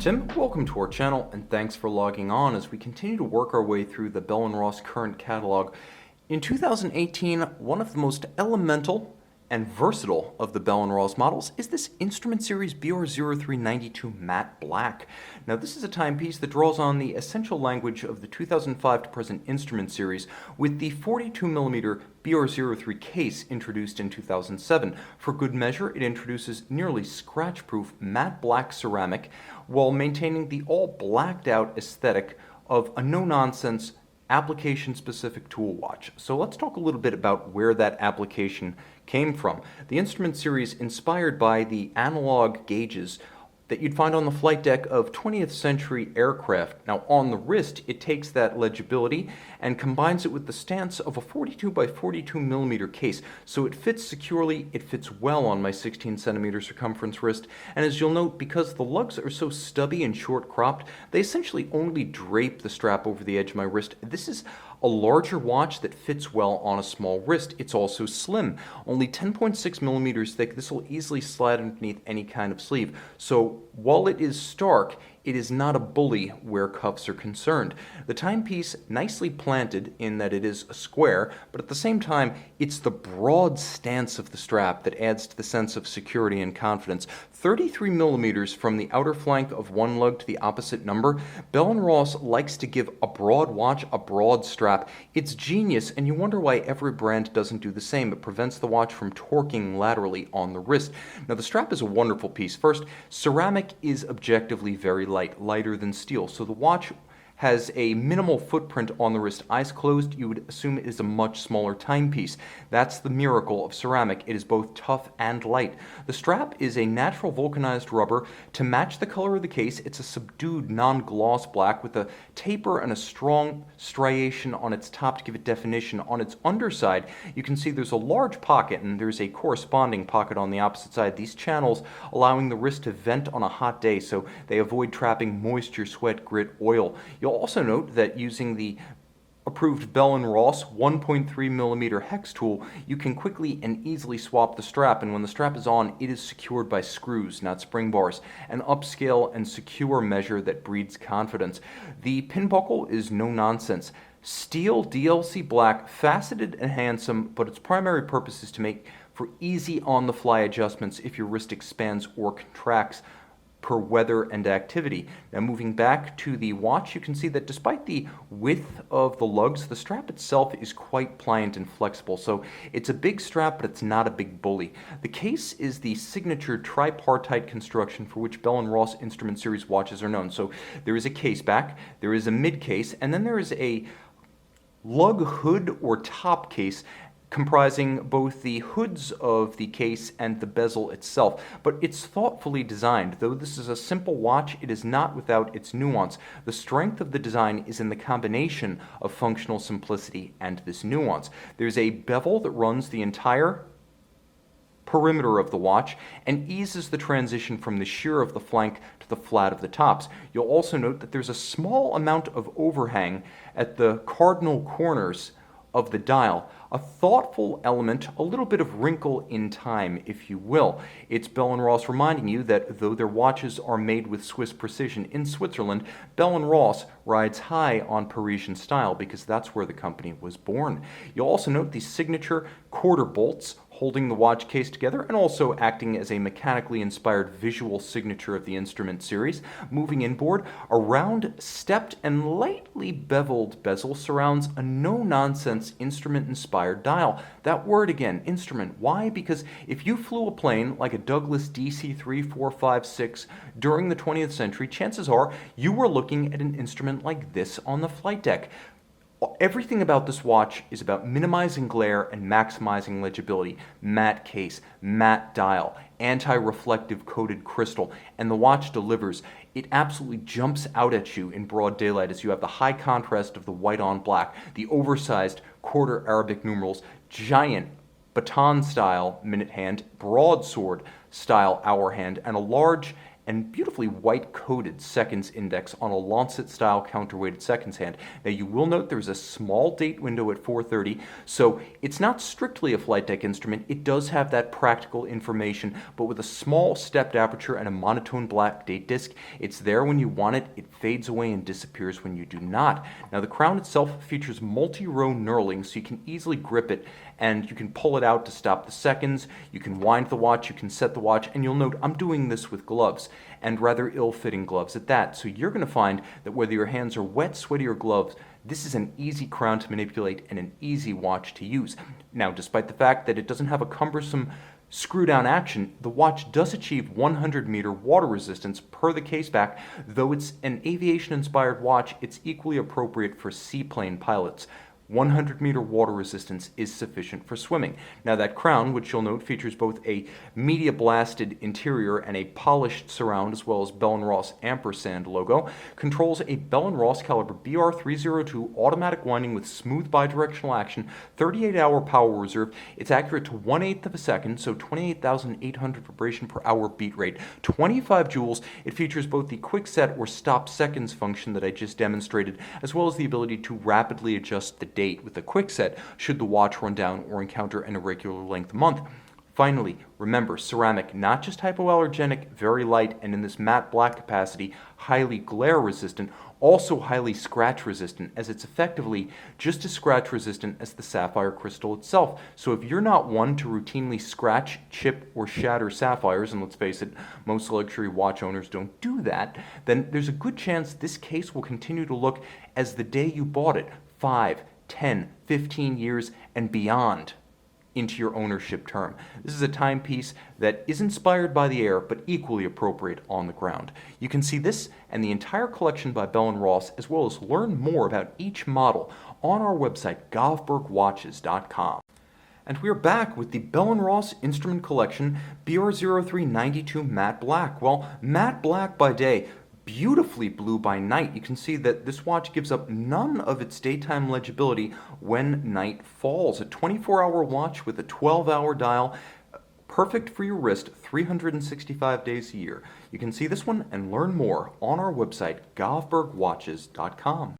Tim, welcome to our channel and thanks for logging on as we continue to work our way through the Bell & Ross current catalog. In 2018, one of the most elemental and versatile of the Bell & Ross models is this instrument series BR03-92 matte black. Now this is a timepiece that draws on the essential language of the 2005 to present instrument series with the 42mm BR03 case introduced in 2007. For good measure, it introduces nearly scratch-proof matte black ceramic while maintaining the all blacked out aesthetic of a no-nonsense application-specific tool watch. So let's talk a little bit about where that application came from. The instrument series inspired by the analog gauges that you'd find on the flight deck of 20th century aircraft. Now on the wrist, it takes that legibility and combines it with the stance of a 42 by 42 millimeter case. So it fits securely, it fits well on my 16 centimeter circumference wrist. And as you'll note, because the lugs are so stubby and short cropped, they essentially only drape the strap over the edge of my wrist. This is a larger watch that fits well on a small wrist. It's also slim, only 10.6 millimeters thick. This will easily slide underneath any kind of sleeve. So while it is stark, it is not a bully where cuffs are concerned. The timepiece nicely planted in that it is a square, but at the same time, it's the broad stance of the strap that adds to the sense of security and confidence. 33 millimeters from the outer flank of one lug to the opposite number. Bell & Ross likes to give a broad watch a broad strap. It's genius, and you wonder why every brand doesn't do the same. It prevents the watch from torquing laterally on the wrist. Now the strap is a wonderful piece. First, ceramic is objectively very light, lighter than steel, so the watch has a minimal footprint on the wrist. Eyes closed, you would assume it is a much smaller timepiece. That's the miracle of ceramic. It is both tough and light. The strap is a natural vulcanized rubber. To match the color of the case, it's a subdued non-gloss black with a taper and a strong striation on its top to give it definition. On its underside, you can see there's a large pocket and there's a corresponding pocket on the opposite side. These channels allowing the wrist to vent on a hot day so they avoid trapping moisture, sweat, grit, oil. You'll also note that using the approved Bell & Ross 1.3 millimeter hex tool, you can quickly and easily swap the strap, and when the strap is on, it is secured by screws, not spring bars, an upscale and secure measure that breeds confidence. The pin buckle is no nonsense. Steel DLC black, faceted and handsome, but its primary purpose is to make for easy on-the-fly adjustments if your wrist expands or contracts per weather and activity. Now moving back to the watch, you can see that despite the width of the lugs, the strap itself is quite pliant and flexible. So it's a big strap, but it's not a big bully. The case is the signature tripartite construction for which Bell & Ross Instrument Series watches are known. So there is a case back, there is a mid case, and then there is a lug hood or top case comprising both the hoods of the case and the bezel itself. But it's thoughtfully designed. Though this is a simple watch, it is not without its nuance. The strength of the design is in the combination of functional simplicity and this nuance. There's a bevel that runs the entire perimeter of the watch and eases the transition from the sheer of the flank to the flat of the tops. You'll also note that there's a small amount of overhang at the cardinal corners of the dial, a thoughtful element, a little bit of wrinkle in time, if you will. It's Bell & Ross reminding you that though their watches are made with Swiss precision in Switzerland, Bell & Ross rides high on Parisian style because that's where the company was born. You'll also note the signature quarter bolts holding the watch case together and also acting as a mechanically inspired visual signature of the instrument series. Moving inboard, a round, stepped, and lightly beveled bezel surrounds a no-nonsense instrument-inspired dial. That word again, instrument. Why? Because if you flew a plane like a Douglas DC-3, 4, 5, 6 during the 20th century, chances are you were looking at an instrument like this on the flight deck. Everything about this watch is about minimizing glare and maximizing legibility. Matte case, matte dial, anti-reflective coated crystal, and the watch delivers. It absolutely jumps out at you in broad daylight as you have the high contrast of the white on black, the oversized quarter Arabic numerals, giant baton style minute hand, broadsword style hour hand, and a large and beautifully white-coated seconds index on a Lancet-style counterweighted seconds hand. Now you will note there's a small date window at 4:30, so it's not strictly a flight deck instrument. It does have that practical information, but with a small stepped aperture and a monotone black date disc. It's there when you want it, it fades away and disappears when you do not. Now the crown itself features multi-row knurling, so you can easily grip it and you can pull it out to stop the seconds, you can wind the watch, you can set the watch, and you'll note I'm doing this with gloves, and rather ill-fitting gloves at that. So you're going to find that whether your hands are wet, sweaty, or gloves, this is an easy crown to manipulate and an easy watch to use. Now, despite the fact that it doesn't have a cumbersome screw-down action, the watch does achieve 100-meter water resistance per the caseback. Though it's an aviation-inspired watch, it's equally appropriate for seaplane pilots. 100-meter water resistance is sufficient for swimming. Now that crown, which you'll note features both a media blasted interior and a polished surround as well as Bell & Ross ampersand logo, controls a Bell & Ross caliber BR03-92 automatic winding with smooth bidirectional action, 38-hour power reserve. It's accurate to 1/8 of a second, so 28,800 vibration per hour beat rate, 25 joules. It features both the quick set or stop seconds function that I just demonstrated, as well as the ability to rapidly adjust the date with a quick set should the watch run down or encounter an irregular length month. Finally, remember, ceramic, not just hypoallergenic, very light, and in this matte black capacity, highly glare resistant, also highly scratch resistant, as it's effectively just as scratch resistant as the sapphire crystal itself. So if you're not one to routinely scratch, chip, or shatter sapphires, and let's face it, most luxury watch owners don't do that, then there's a good chance this case will continue to look as the day you bought it, 5, 10, 15 years and beyond into your ownership term. This is a timepiece that is inspired by the air, but equally appropriate on the ground. You can see this and the entire collection by Bell & Ross, as well as learn more about each model on our website, govbergwatches.com. And we are back with the Bell & Ross instrument collection, BR03-92 Matte Black. Well, matte black by day, beautifully blue by night. You can see that this watch gives up none of its daytime legibility when night falls. A 24-hour watch with a 12-hour dial, perfect for your wrist 365 days a year. You can see this one and learn more on our website, govbergwatches.com.